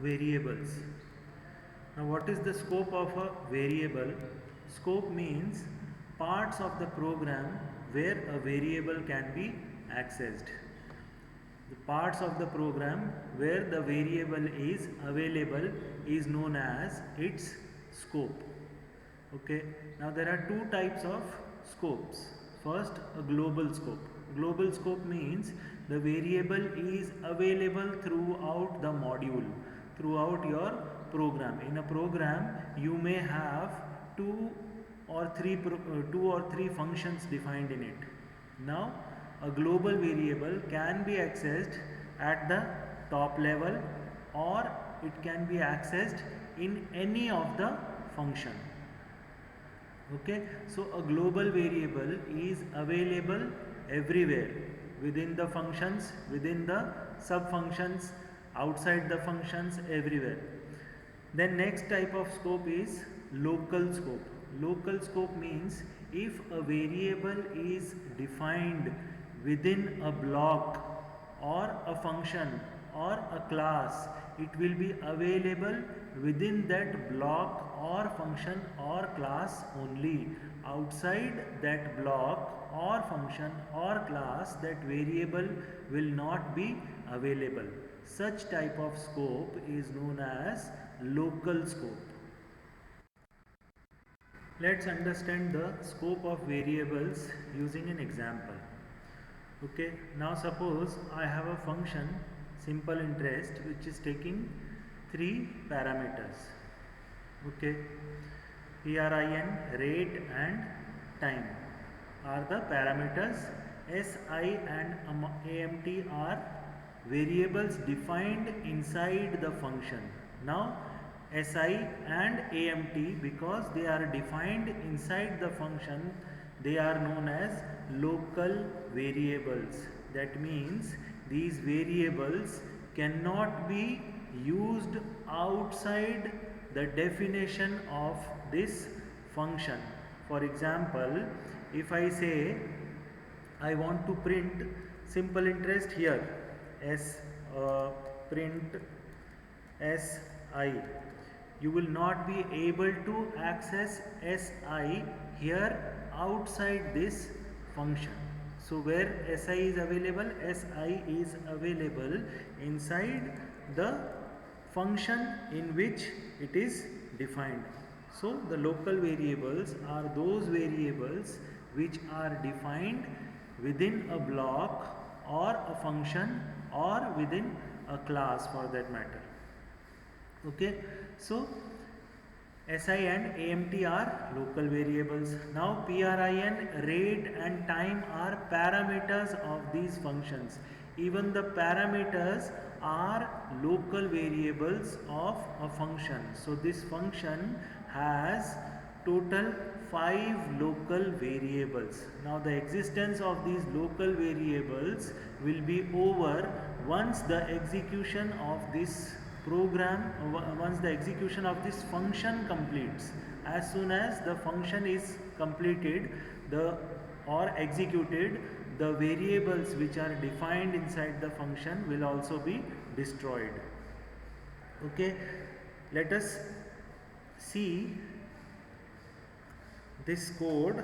variables. Now what is the scope of a variable? Scope means parts of the program where a variable can be accessed. The parts of the program where the variable is available is known as its scope. Okay, now there are two types of scopes. First, a global scope. Global scope means the variable is available throughout the module, throughout your program. In a program you may have two or three functions defined in it. Now a global variable can be accessed at the top level, or it can be accessed in any of the function. Okay, so a global variable is available everywhere, within the functions, within the sub functions, outside the functions, everywhere. Then next type of scope is local scope. Local scope means if a variable is defined within a block or a function or a class, it will be available within that block or function or class only. Outside that block or function or class, that variable will not be available. Such type of scope is known as local scope. Let's understand the scope of variables using an example. Okay, now suppose I have a function simple interest which is taking three parameters. Okay, PRIN, rate and time are the parameters. SI and AMT are variables defined inside the function. Now SI and AMT, because they are defined inside the function, they are known as local variables. That means these variables cannot be used outside the definition of this function. For example, if I say I want to print simple interest here, print SI, you will not be able to access SI here outside this function. So where SI is available, SI is available inside the function in which it is defined. So the local variables are those variables which are defined within a block or a function or within a class for that matter. Okay, so SI and AMT are local variables. Now PRIN, rate and time are parameters of these functions. Even the parameters are local variables of a function. So this function has total 5 local variables. Now the existence of these local variables will be over once the execution of this program, once the execution of this function completes. As soon as the function is completed or executed, the variables which are defined inside the function will also be destroyed. Okay, let us see this code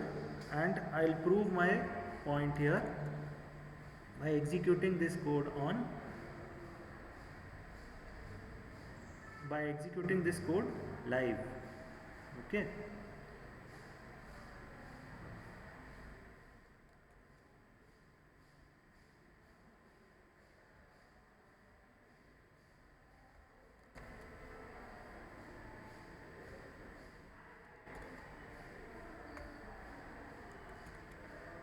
and I'll prove my point here by executing this code live. Okay,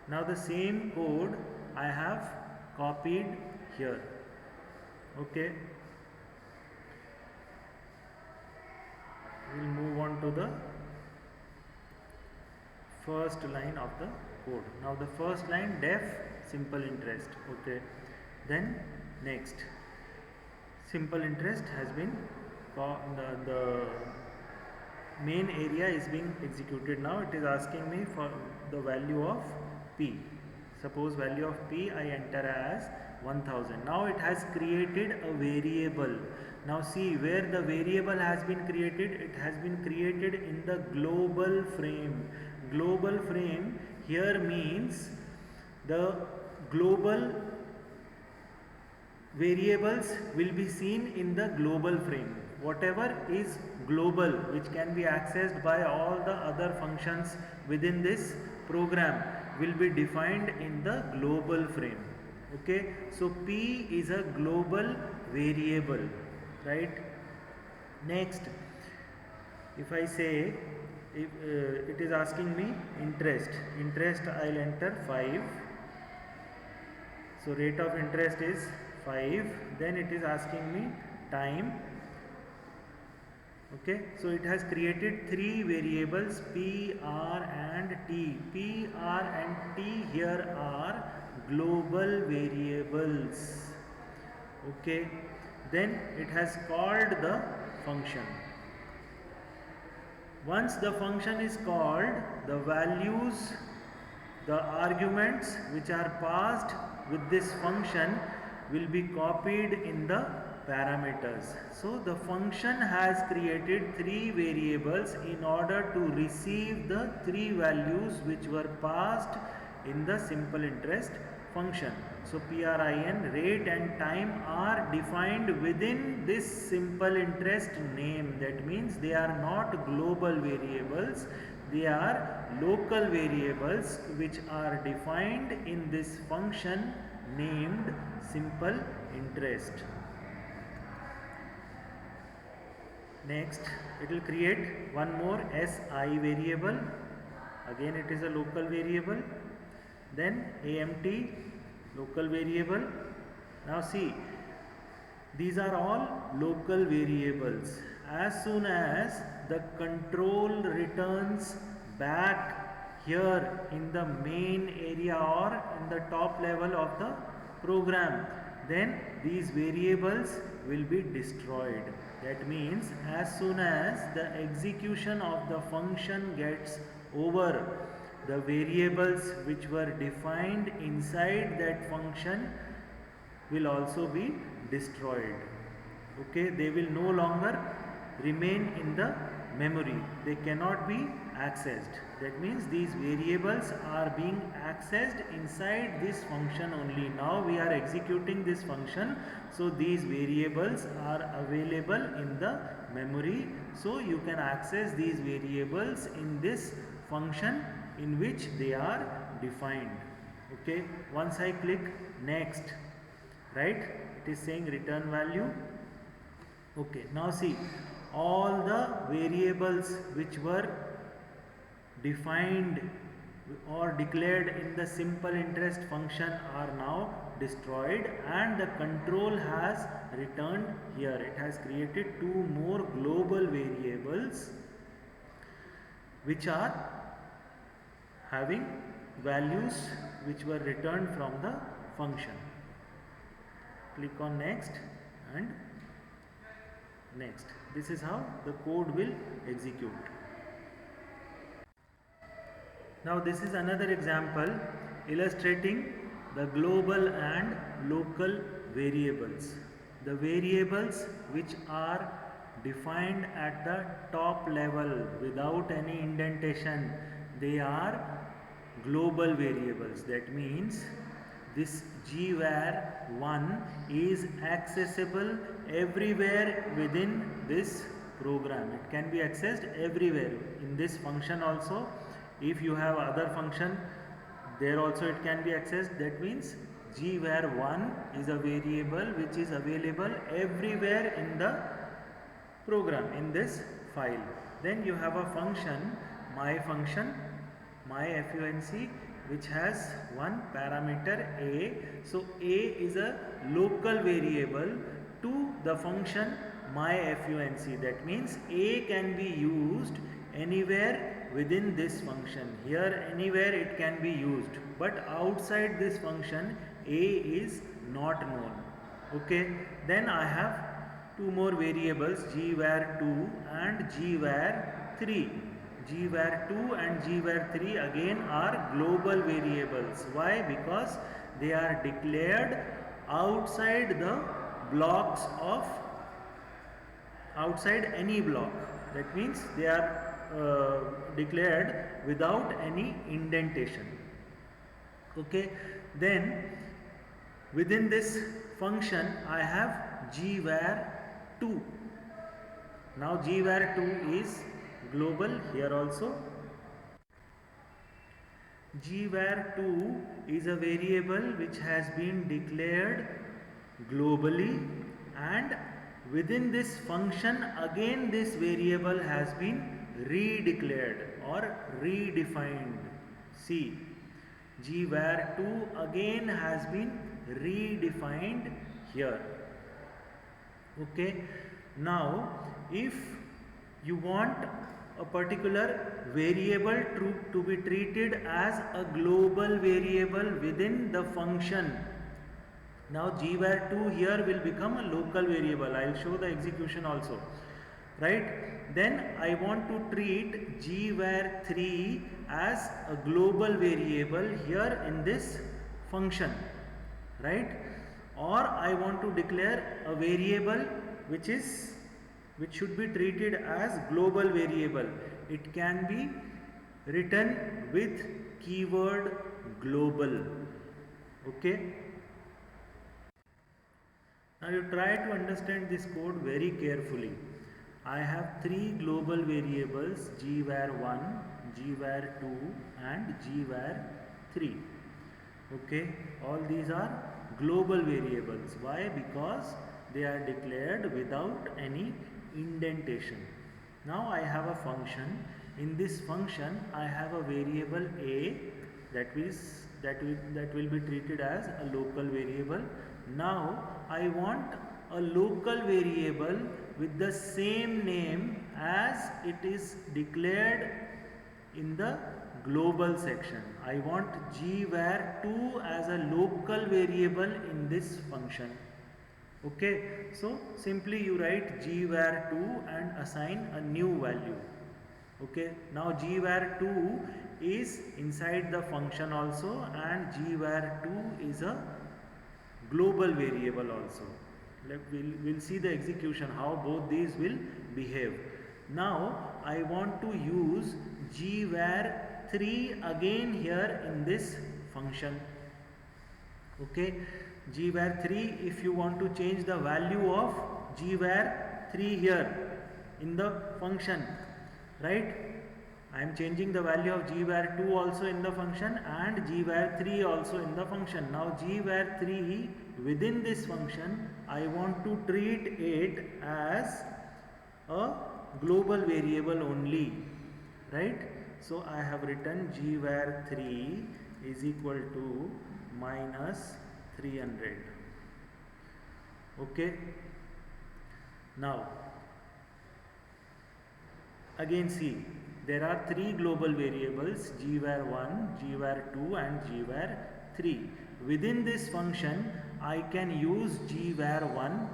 now the same code I have copied here. Okay, we'll move on to the first line of the code. Now the first line, def simple interest. Okay, then next, simple interest has been the main area is being executed. Now it is asking me for the value of P. Suppose value of P I enter as 1000. Now it has created a variable. Now see where the variable has been created. It has been created in the global frame. Global frame here means the global variables will be seen in the global frame. Whatever is global, which can be accessed by all the other functions within this program, will be defined in the global frame. Okay, so P is a global variable, right? Next, if I say, if it is asking me interest I'll enter 5. So rate of interest is 5. Then it is asking me time. Okay, so it has created 3 variables P, R and T. P, R and T here are global variables. Okay, then it has called the function. Once the function is called, the values, the arguments which are passed with this function will be copied in the parameters. So the function has created 3 variables in order to receive the 3 values which were passed in the simple interest function. So PRIN, rate and time are defined within this simple interest name. That means they are not global variables, they are local variables which are defined in this function named simple interest. Next, it will create one more SI variable. Again it is a local variable. Then AMT, local variable. Now see, these are all local variables. As soon as the control returns back here in the main area or in the top level of the program, then these variables will be destroyed. That means as soon as the execution of the function gets over, the variables which were defined inside that function will also be destroyed. Okay, they will no longer remain in the memory, they cannot be accessed. That means these variables are being accessed inside this function only. Now we are executing this function, so these variables are available in the memory, so you can access these variables in this function in which they are defined. Okay, once I click next, right, it is saying return value. Okay, now see, all the variables which were defined or declared in the simple interest function are now destroyed, and the control has returned here. It has created 2 more global variables which are having values which were returned from the function. Click on next and next. This is how the code will execute. Now this is another example illustrating the global and local variables. The variables which are defined at the top level without any indentation, they are global variables. That means this gvar1 is accessible everywhere within this program. It can be accessed everywhere in this function also. If you have other function, there also it can be accessed. That means gvar1 is a variable which is available everywhere in the program, in this file. Then you have a function, my function, myfunc, which has one parameter a. So a is a local variable to the function myfunc. That means a can be used anywhere within this function. Here anywhere it can be used, but outside this function a is not known. Okay, then I have 2 more variables, gvar2 and gvar3. gvar2 and gvar3 again are global variables. Why? Because they are declared outside the blocks of outside any block. That means they are declared without any indentation. Okay, then within this function I have gvar2. Now gvar2 is global here also. gvar2 is a variable which has been declared globally, and within this function again this variable has been redeclared or redefined. See, gvar2 again has been redefined here. Okay, now if you want a particular variable to be treated as a global variable within the function, now gvar2 here will become a local variable. I will show the execution also, right? Then I want to treat gvar3 as a global variable here in this function, right? Or I want to declare a variable which should be treated as global variable. It can be written with keyword global. Okay. Now you try to understand this code very carefully. I have three global variables, gvar1, gvar2 and gvar3. Okay, all these are global variables. Why? Because they are declared without any indentation. Now I have a function. In this function I have a variable a that will be treated as a local variable. Now I want a local variable with the same name as it is declared in the global section. I want gvar2 as a local variable in this function. Okay, so simply you write gvar2 and assign a new value. Okay, now gvar2 is inside the function also, and gvar2 is a global variable also. We'll see the execution how both these will behave. Now I want to use gvar3 again here in this function. Okay, gvar3, if you want to change the value of gvar3 here in the function, right? I am changing the value of gvar2 also in the function and gvar3 also in the function. Now gvar3 within this function, I want to treat it as a global variable only, right? So I have written gvar3 is equal to minus 300. Okay, now again see, there are three global variables, gvar1, gvar2 and gvar3. Within this function I can use gvar1,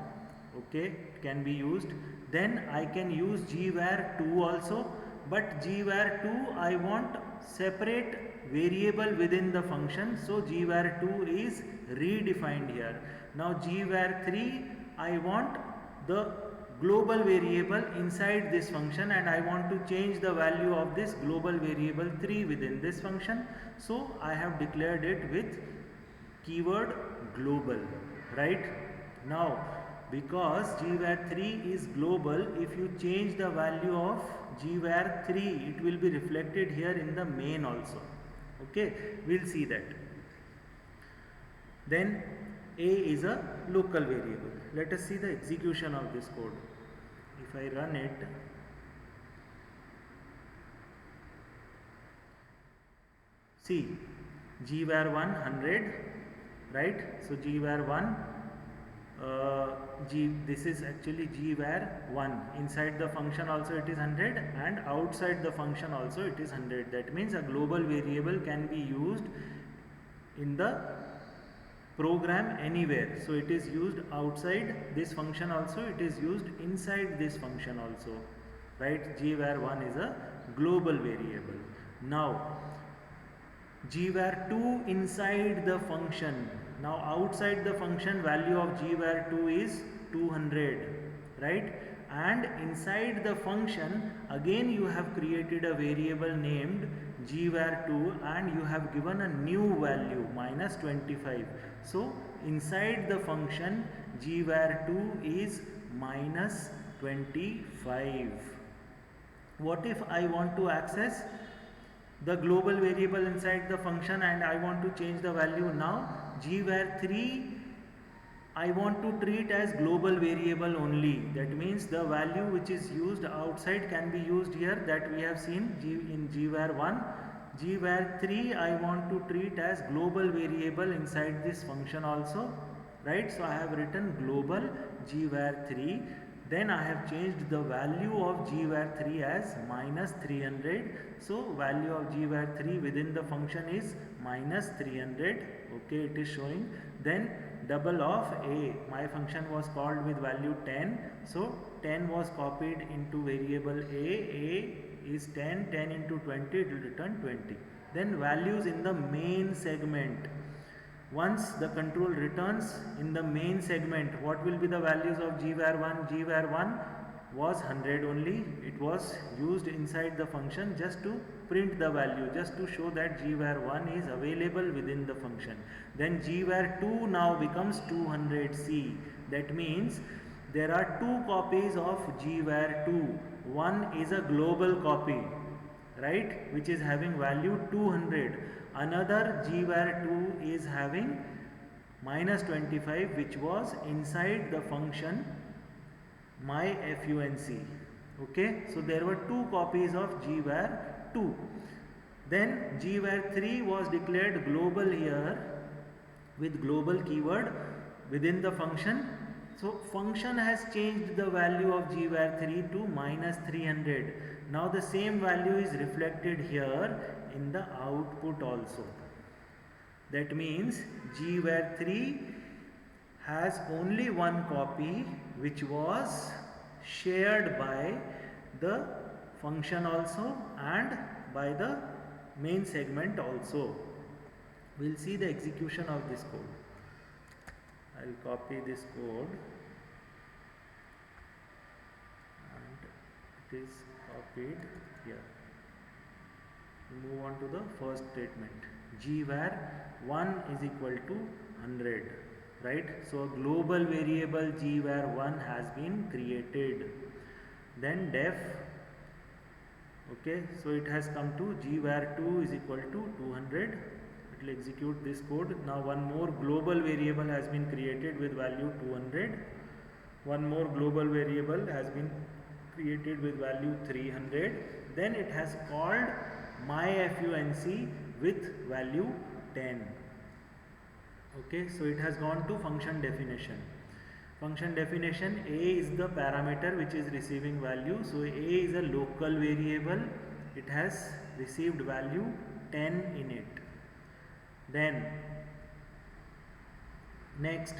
okay, it can be used. Then I can use gvar2 also, but gvar2 I want separate variable within the function, so gvar2 is redefined here. Now gvar3 I want the global variable inside this function, and I want to change the value of this global variable 3 within this function, so I have declared it with keyword global, right? Now because gvar3 is global, if you change the value of gvar3, it will be reflected here in the main also. Okay, we'll see that. Then a is a local variable. Let us see the execution of this code. If I run it, see, gvar1 100, right? So gvar1, this is actually gvar1. Inside the function also it is 100 and outside the function also it is 100. That means a global variable can be used in the program anywhere. So it is used outside this function also, it is used inside this function also, right? gvar1 is a global variable. Now gvar2 inside the function. Now outside the function value of gvar2 is 200, right? and inside the function again you have created a variable named gvar2 and you have given a new value minus 25. So inside the function gvar2 is minus 25. What if I want to access the global variable inside the function and I want to change the value now? gvar3 I want to treat as global variable only. That means the value which is used outside can be used here, that we have seen in gvar1. gvar3 I want to treat as global variable inside this function also, right? So I have written global gvar3. Then I have changed the value of gvar3 as minus 300. So value of gvar3 within the function is minus 300. Okay, it is showing. Then double of a, my function was called with value 10, so 10 was copied into variable a is 10, 10 into 20, it will return 20. Then values in the main segment. Once the control returns in the main segment, what will be the values of gvar1? gvar1 was 100 only. It was used inside the function just to print the value, just to show that gvar1 is available within the function. Then gvar2 now becomes 200c. That means there are two copies of gvar2. One is a global copy, right, which is having value 200. Another gvar2 is having minus 25, which was inside the function myfunc. Okay, so there were two copies of gvar2. Then gvar3 was declared global here with global keyword within the function. So function has changed the value of gvar3 to minus 300. Now the same value is reflected here in the output also. That means gvar3 has only one copy, which was shared by the function also and by the main segment also. We'll see the execution of this code. I'll copy this code and it is copied here. Move on to the first statement. gvar1 is equal to 100, right? So a global variable gvar1 has been created. Then def, okay, so it has come to gvar2 is equal to 200. It will execute this code. Now one more global variable has been created with value 200. One more global variable has been created with value 300. Then it has called myfunc with value 10. Okay, so it has gone to function definition. Function definition, a is the parameter which is receiving value. So a is a local variable. It has received value 10 in it. Then next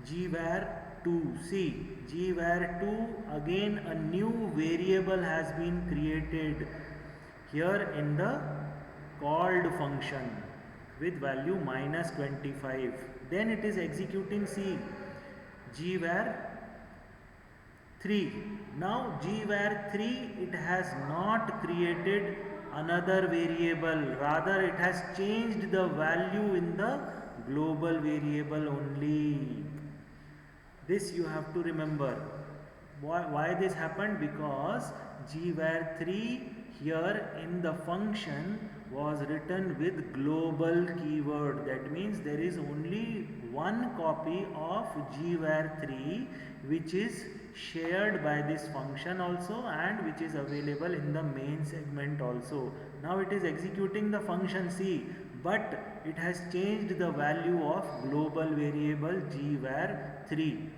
gvar2, see, gvar2, again a new variable has been created here in the called function with value minus 25. Then it is executing, see, gvar3. Now gvar3, it has not created another variable, rather it has changed the value in the global variable only. This you have to remember. Why this happened? Because gvar3 here in the function was written with global keyword. That means there is only one copy of gvar3 which is shared by this function also and which is available in the main segment also. Now it is executing the function C, but it has changed the value of global variable gvar3.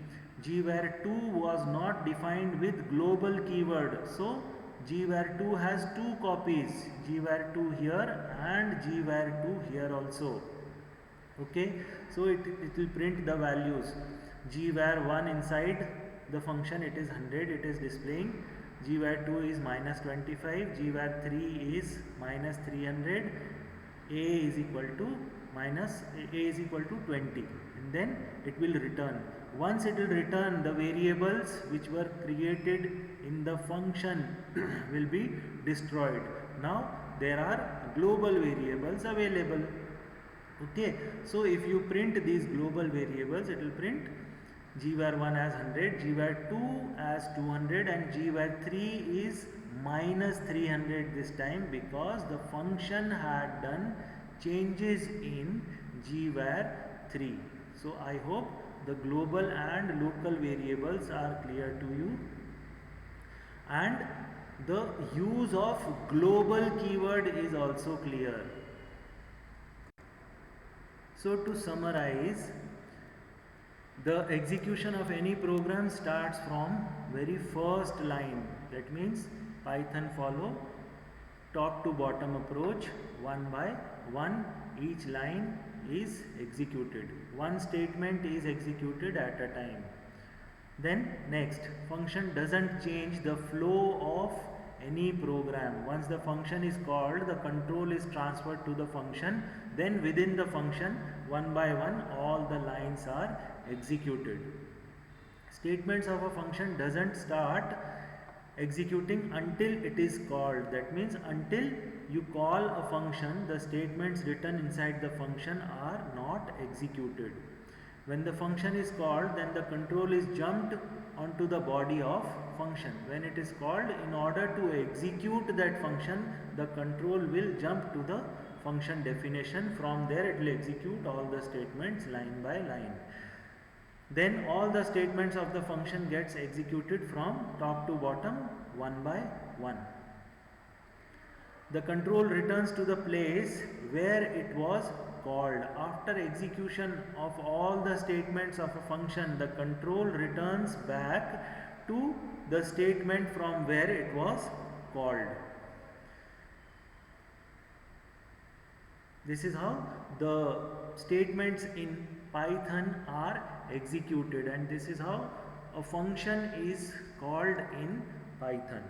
gvar2 was not defined with global keyword, so gvar2 has two copies, gvar2 here and gvar2 here also. Okay, so it will print the values. gvar1 inside the function, it is 100, it is displaying. gvar2 is minus 25, gvar3 is minus 300, a is equal to 20, and then it will return. once it will return the variables which were created in the function will be destroyed. Now there are global variables available. Okay, so if you print these global variables, it will print g_var1 as 100, g_var2 as 200 and g_var3 is minus 300 this time, because the function had done changes in g_var3. So I hope the global and local variables are clear to you, and the use of global keyword is also clear. So to summarize, the execution of any program starts from very first line. That means Python follow top to bottom approach, one by one each line is executed. One statement is executed at a time. Then next, function doesn't change the flow of any program. Once the function is called, the control is transferred to the function. Then within the function, one by one, all the lines are executed. Statements of a function doesn't start executing until it is called. That means until you call a function, the statements written inside the function are not executed. When the function is called, then the control is jumped onto the body of function. When it is called, in order to execute that function, the control will jump to the function definition. From there it will execute all the statements line by line. Then all the statements of the function gets executed from top to bottom, one by one. The control returns to the place where it was called. After execution of all the statements of a function, the control returns back to the statement from where it was called. This is how the statements in Python are executed, and this is how a function is called in Python.